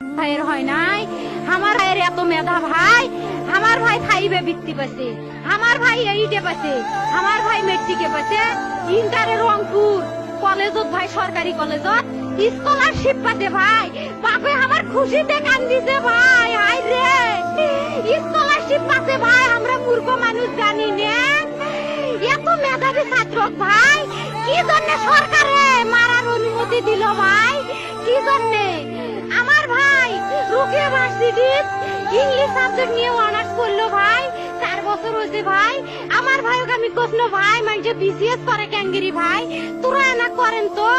ভাইয়ের হয় নাই, আমার ভাইয়ের এত মেধা ভাই, আমার ভাই ফাইভে বৃত্তি পাচ্ছে, আমার ভাই এইটে পাচ্ছে, আমার ভাই মেট্রিকে পাচ্ছে, ইন্টারে রংপুর কলেজত ভাই সরকারি কলেজত স্কলারশিপ পাতে ভাই, বাপে আমার খুশিতে কান্দিছে ভাই, হাই রে স্কলারশিপ পাতে ভাই, আমরা মূর্খ মানুষ জানি না এত মেধাবী ছাত্র ভাই, কি জন্য সরকারে মারার অনুমতি দিল ভাই, কি জন্যে? আমার ভাই রুকে ভার্সিটির ইংলিশ সাবজেক্ট নিয়ে অনার্স করলো ভাই, 4 বছর হয়েছে ভাই। আমার ভাইকে আমি কখনো ভাই মানে বিসিএস করে ক্যাঙ্গেরি ভাই, তোরা না করেন তো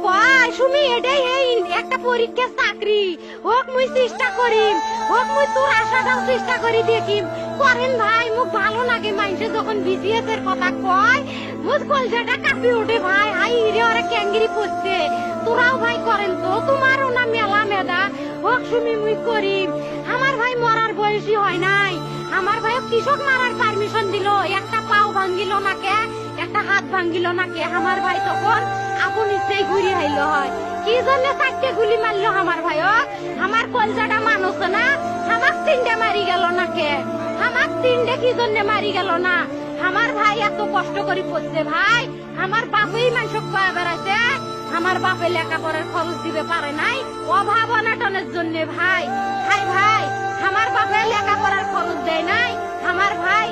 কয় সুমি এটাই এই একটা পরীক্ষা চাকরি হোক, মুই চেষ্টা করিম, হোক মুই তোর আশাটাও চেষ্টা করি দেখিম, করেন ভাই। মুখ ভালো লাগে মানুষে যখন বিসিএস এর কথা কয়, মুখ কলজাটা কাঁপি ওঠে ভাই, হাই রে ওরা ক্যাঙ্গেরি পড়ছে। তোরাও ভাই করেন তো, তোমারও না মেলা মেধা, হোক সুমি মুই করিম। আমার ভাই মরার বয়সী হয় নাই, আমার ভাই কৃষক মারার পারমিশন দিল, একটা পাও ভাঙ্গিল না কে, একটা হাত ভাঙ্গিল না কে, আমার ভাই তখন আপন ইচ্ছেই ঘুরি হাইল হয়। কি জন্য 4টে গুলি মারলো আমার ভাই? আমার কলজাটা মানুষ না, আমার 3টে মারি গেল না কে, আমার 3টে কি জন্য মারি গেল না? আমার ভাই এত কষ্ট করে পড়ছে ভাই, আমার বাপেই মানুষ কয়ে বেড়াইছে, আমার বাপে লেখাপড়ার খরচ দিতে পারে নাই অভাব অনাটনের জন্য ভাই। ভাই ভাই আমার বাপে লেখাপড়ার খরচ দেয় নাই, আমার ভাই